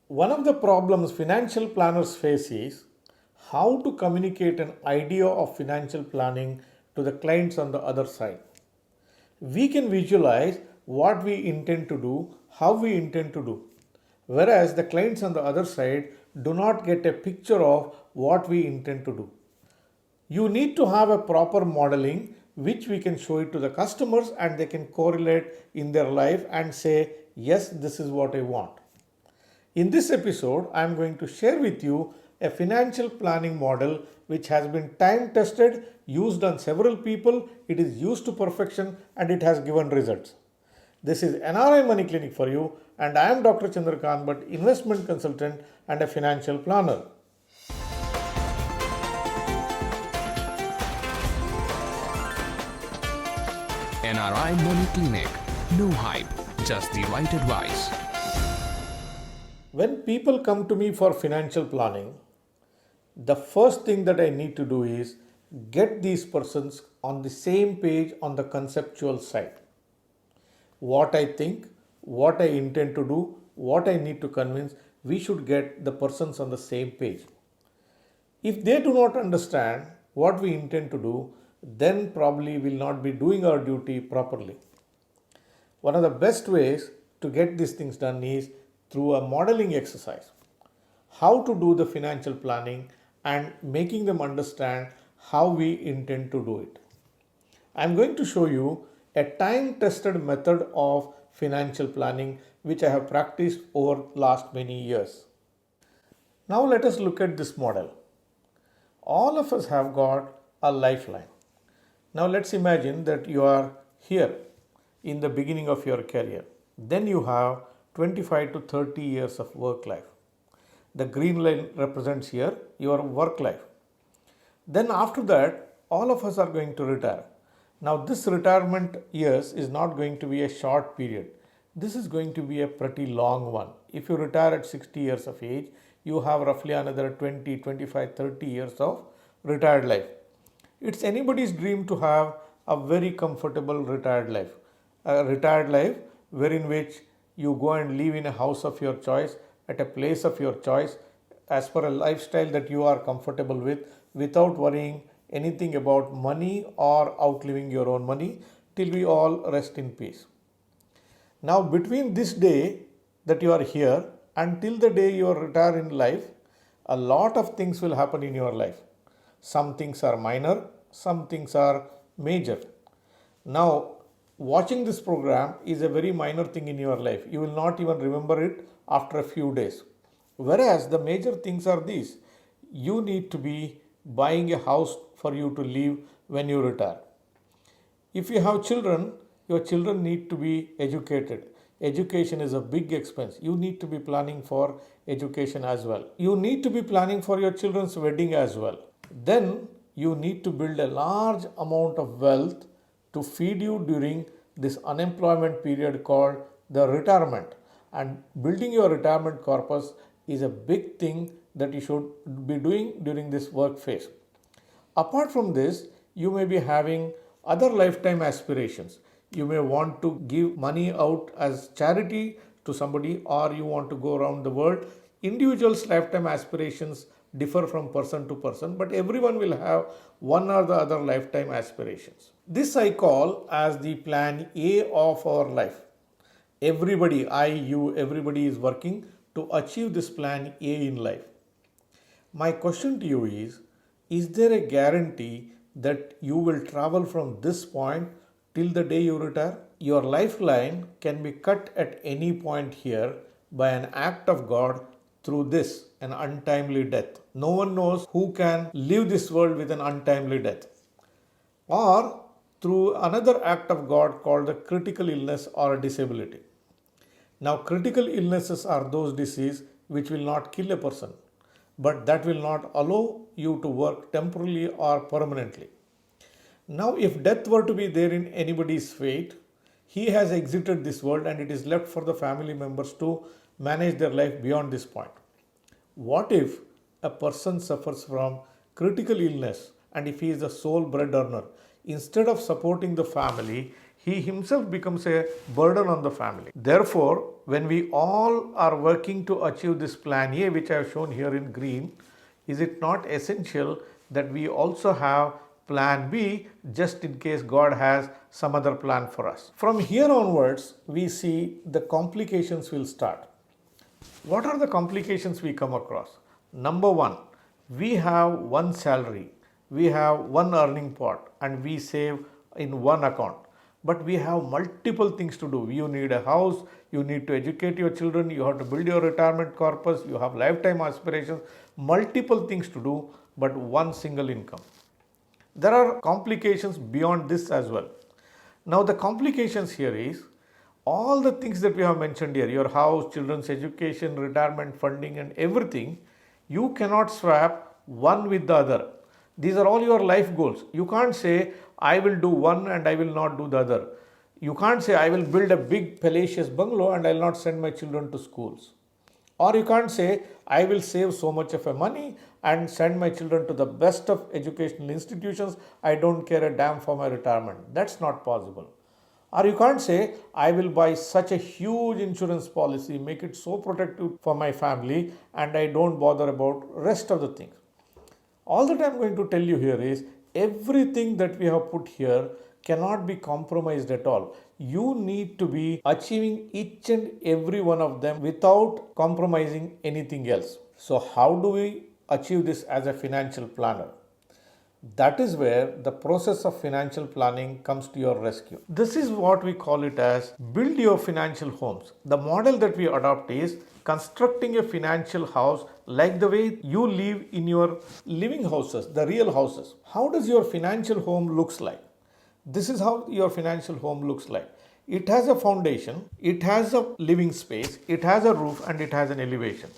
One of the problems financial planners face is how to communicate an idea of financial planning to the clients on the other side. We can visualize what we intend to do, how we intend to do, whereas the clients on the other side do not get a picture of what we intend to do. You need to have a proper modeling which we can show it to the customers and they can correlate in their life and say, yes, this is what I want. In this episode, I am going to share with you a financial planning model which has been time tested, used on several people, it is used to perfection and it has given results. This is NRI Money Clinic for you and I am Dr. Chandrakant Bhatt, investment consultant and a financial planner. NRI Money Clinic. No hype, just the right advice. When people come to me for financial planning, the first thing that I need to do is get these persons on the same page on the conceptual side. What I think, what I intend to do, what I need to convince, we should get the persons on the same page. If they do not understand what we intend to do, then probably we'll not be doing our duty properly. One of the best ways to get these things done is through a modeling exercise. How to do the financial planning and making them understand how we intend to do it. I'm going to show you a time-tested method of financial planning which I have practiced over last many years. Now let us look at this model. All of us have got a lifeline. Now let's imagine that you are here in the beginning of your career. Then you have 25 to 30 years of work life. The green line represents here your work life. Then after that, all of us are going to retire. Now this retirement years is not going to be a short period. This is going to be a pretty long one. If you retire at 60 years of age, you have roughly another 20, 25, 30 years of retired life. It's anybody's dream to have a very comfortable retired life. A retired life wherein which you go and live in a house of your choice, at a place of your choice, as per a lifestyle that you are comfortable with, without worrying anything about money or outliving your own money, till we all rest in peace. Now between this day that you are here until the day you retire in life, a lot of things will happen in your life. Some things are minor, some things are major. Now, watching this program is a very minor thing in your life. You will not even remember it after a few days. Whereas the major things are these. You need to be buying a house for you to live when you retire. If you have children, your children need to be educated. Education is a big expense. You need to be planning for education as well. You need to be planning for your children's wedding as well. Then you need to build a large amount of wealth to feed you during this unemployment period called the retirement. And building your retirement corpus is a big thing that you should be doing during this work phase. Apart from this, you may be having other lifetime aspirations. You may want to give money out as charity to somebody, or you want to go around the world. Individuals' lifetime aspirations differ from person to person, but everyone will have one or the other lifetime aspirations. This I call as the plan A of our life. Everybody, I, you, everybody is working to achieve this plan A in life. My question to you is there a guarantee that you will travel from this point till the day you retire? Your lifeline can be cut at any point here by an act of God through this, an untimely death. No one knows who can leave this world with an untimely death. Or through another act of God called the critical illness or disability. Now, critical illnesses are those diseases which will not kill a person, but that will not allow you to work temporarily or permanently. Now, if death were to be there in anybody's fate, he has exited this world and it is left for the family members to manage their life beyond this point. What if a person suffers from critical illness and if he is the sole bread earner, instead of supporting the family, he himself becomes a burden on the family. Therefore, when we all are working to achieve this plan A, which I have shown here in green, is it not essential that we also have plan B just in case God has some other plan for us? From here onwards, we see the complications will start. What are the complications we come across? Number one, we have one salary, we have one earning pot, and we save in one account. But we have multiple things to do. You need a house, you need to educate your children, you have to build your retirement corpus, you have lifetime aspirations, multiple things to do, but one single income. There are complications beyond this as well. Now, the complications here is all the things that we have mentioned here, your house, children's education, retirement funding, and everything, you cannot swap one with the other. These are all your life goals. You can't say, I will do one and I will not do the other. You can't say, I will build a big palatial bungalow and I will not send my children to schools. Or you can't say, I will save so much of a money and send my children to the best of educational institutions. I don't care a damn for my retirement. That's not possible. Or you can't say, I will buy such a huge insurance policy, make it so protective for my family, and I don't bother about rest of the things. All that I'm going to tell you here is, everything that we have put here cannot be compromised at all. You need to be achieving each and every one of them without compromising anything else. So how do we achieve this as a financial planner? That is where the process of financial planning comes to your rescue. This is what we call it as build your financial homes. The model that we adopt is constructing a financial house like the way you live in your living houses, the real houses. How does your financial home looks like? This is how your financial home looks like. It has a foundation, it has a living space, it has a roof, and it has an elevation.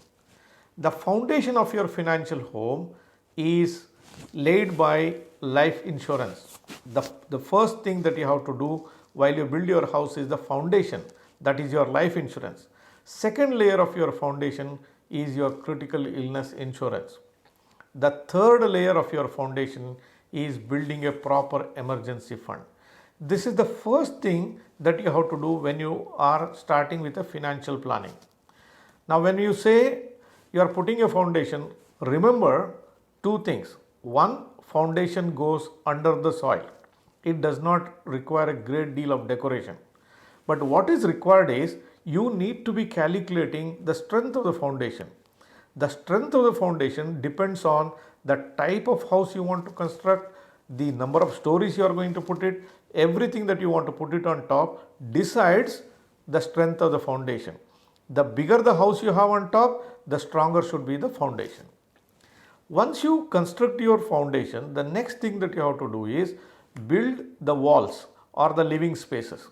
The foundation of your financial home is laid by life insurance. The first thing that you have to do while you build your house is the foundation, that is your life insurance. Second layer of your foundation is your critical illness insurance. The third layer of your foundation is building a proper emergency fund. This is the first thing that you have to do when you are starting with a financial planning. Now, when you say you are putting a foundation, remember two things. One, foundation goes under the soil. It does not require a great deal of decoration. But what is required is you need to be calculating the strength of the foundation. The strength of the foundation depends on the type of house you want to construct, the number of stories you are going to put it, everything that you want to put it on top decides the strength of the foundation. The bigger the house you have on top, the stronger should be the foundation. Once you construct your foundation, the next thing that you have to do is build the walls or the living spaces.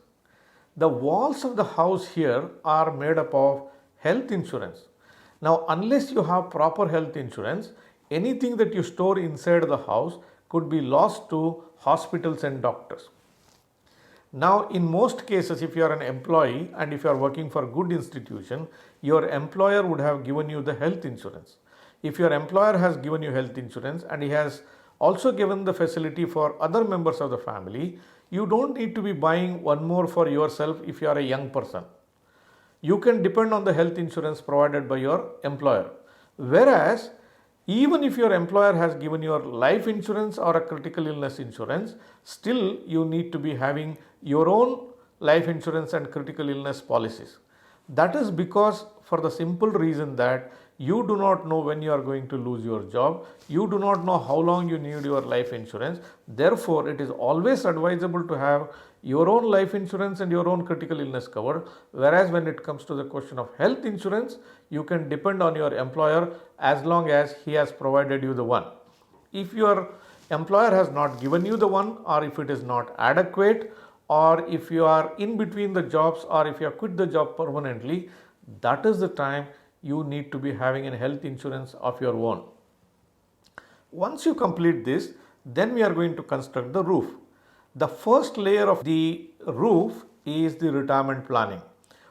The walls of the house here are made up of health insurance. Now, unless you have proper health insurance, anything that you store inside the house could be lost to hospitals and doctors. Now, in most cases, if you are an employee and if you are working for a good institution, your employer would have given you the health insurance. If your employer has given you health insurance and he has also given the facility for other members of the family, you don't need to be buying one more for yourself if you are a young person. You can depend on the health insurance provided by your employer. Whereas, even if your employer has given your life insurance or a critical illness insurance, still you need to be having your own life insurance and critical illness policies. That is because for the simple reason that you do not know when you are going to lose your job, you do not know how long you need your life insurance. Therefore, it is always advisable to have your own life insurance and your own critical illness cover. Whereas when it comes to the question of health insurance, you can depend on your employer as long as he has provided you the one. If your employer has not given you the one, or if it is not adequate, or if you are in between the jobs, or if you have quit the job permanently, that is the time you need to be having a health insurance of your own. Once you complete this, then we are going to construct the roof. The first layer of the roof is the retirement planning.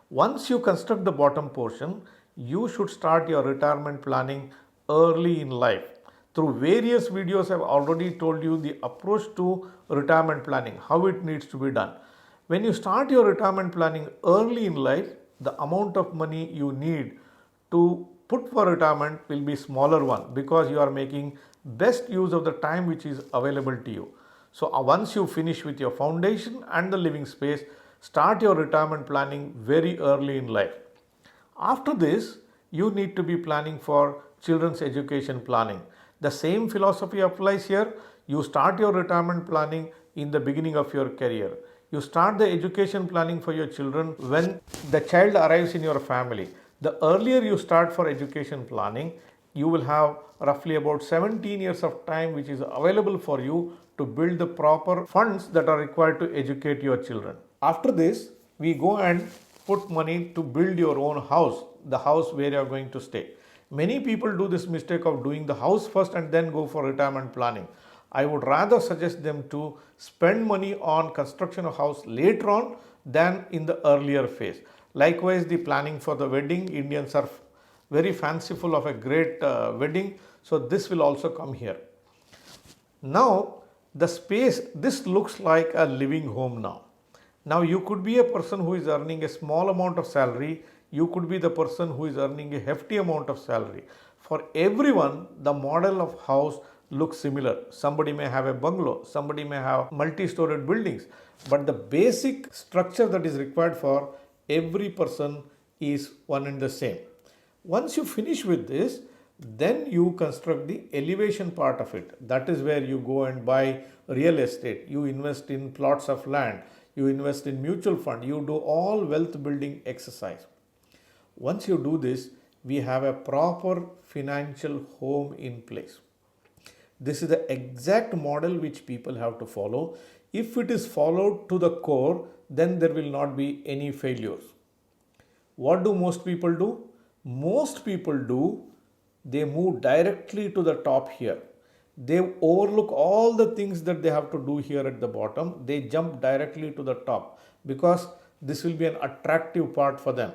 Once you construct the bottom portion, you should start your retirement planning early in life. Through various videos, I have already told you the approach to retirement planning, how it needs to be done. When you start your retirement planning early in life, the amount of money you need to put for retirement will be smaller one because you are making best use of the time which is available to you. So once you finish with your foundation and the living space, start your retirement planning very early in life. After this, you need to be planning for children's education planning. The same philosophy applies here. You start your retirement planning in the beginning of your career. You start the education planning for your children when the child arrives in your family. The earlier you start for education planning, you will have roughly about 17 years of time which is available for you to build the proper funds that are required to educate your children. After this, we go and put money to build your own house, the house where you are going to stay. Many people do this mistake of doing the house first and then go for retirement planning. I would rather suggest them to spend money on construction of house later on than in the earlier phase. Likewise, the planning for the wedding, Indians are very fanciful of a great wedding, so this will also come here. Now, the space, this looks like a living home now. Now, you could be a person who is earning a small amount of salary, you could be the person who is earning a hefty amount of salary. For everyone, the model of house looks similar. Somebody may have a bungalow, somebody may have multi-storied buildings, but the basic structure that is required for every person is one and the same. Once you finish with this, then you construct the elevation part of it. That is where you go and buy real estate, you invest in plots of land, you invest in mutual fund, you do all wealth building exercise. Once you do this, we have a proper financial home in place. This is the exact model which people have to follow. If it is followed to the core, then there will not be any failures. What do most people do? Most people do, they move directly to the top here. They overlook all the things that they have to do here at the bottom. They jump directly to the top because this will be an attractive part for them.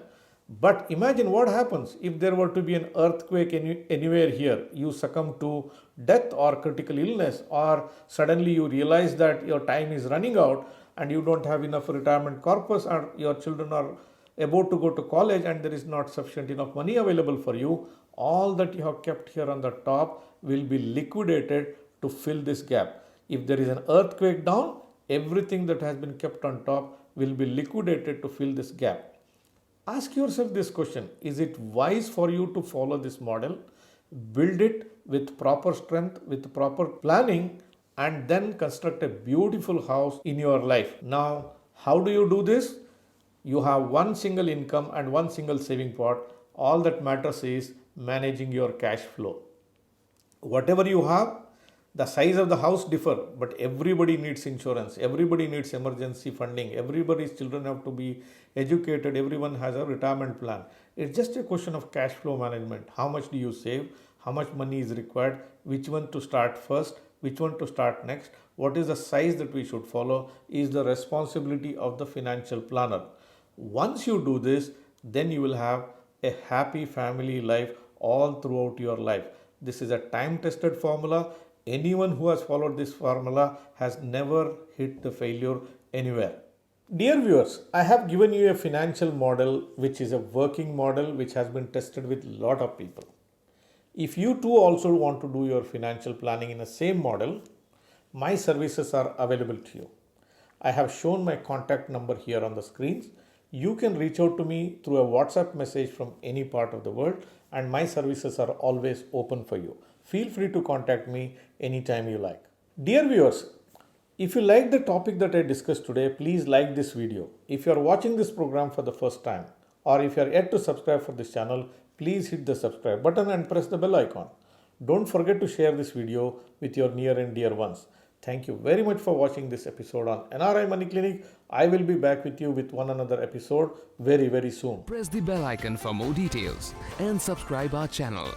But imagine what happens if there were to be an earthquake anywhere here. You succumb to death or critical illness, or suddenly you realize that your time is running out and you don't have enough retirement corpus, or your children are about to go to college and there is not sufficient enough money available for you. All that you have kept here on the top will be liquidated to fill this gap. If there is an earthquake down, everything that has been kept on top will be liquidated to fill this gap. Ask yourself this question: is it wise for you to follow this model, build it with proper strength, with proper planning, and then construct a beautiful house in your life? Now, how do you do this? You have one single income and one single saving pot. All that matters is managing your cash flow. Whatever you have, the size of the house differ, but everybody needs insurance, everybody needs emergency funding, everybody's children have to be educated, everyone has a retirement plan. It's just a question of cash flow management. How much do you save? How much money is required? Which one to start first? Which one to start next? What is the size that we should follow is the responsibility of the financial planner. Once you do this, then you will have a happy family life all throughout your life. This is a time-tested formula. Anyone who has followed this formula has never hit the failure anywhere. Dear viewers, I have given you a financial model which is a working model which has been tested with a lot of people. If you too also want to do your financial planning in the same model, my services are available to you. I have shown my contact number here on the screens. You can reach out to me through a WhatsApp message from any part of the world, and my services are always open for you. Feel free to contact me anytime you like. Dear viewers, if you like the topic that I discussed today, please like this video. If you are watching this program for the first time, or if you are yet to subscribe for this channel, please hit the subscribe button and press the bell icon. Don't forget to share this video with your near and dear ones. Thank you very much for watching this episode on NRI Money Clinic. I will be back with you with one another episode very soon. Press the bell icon for more details and subscribe our channel.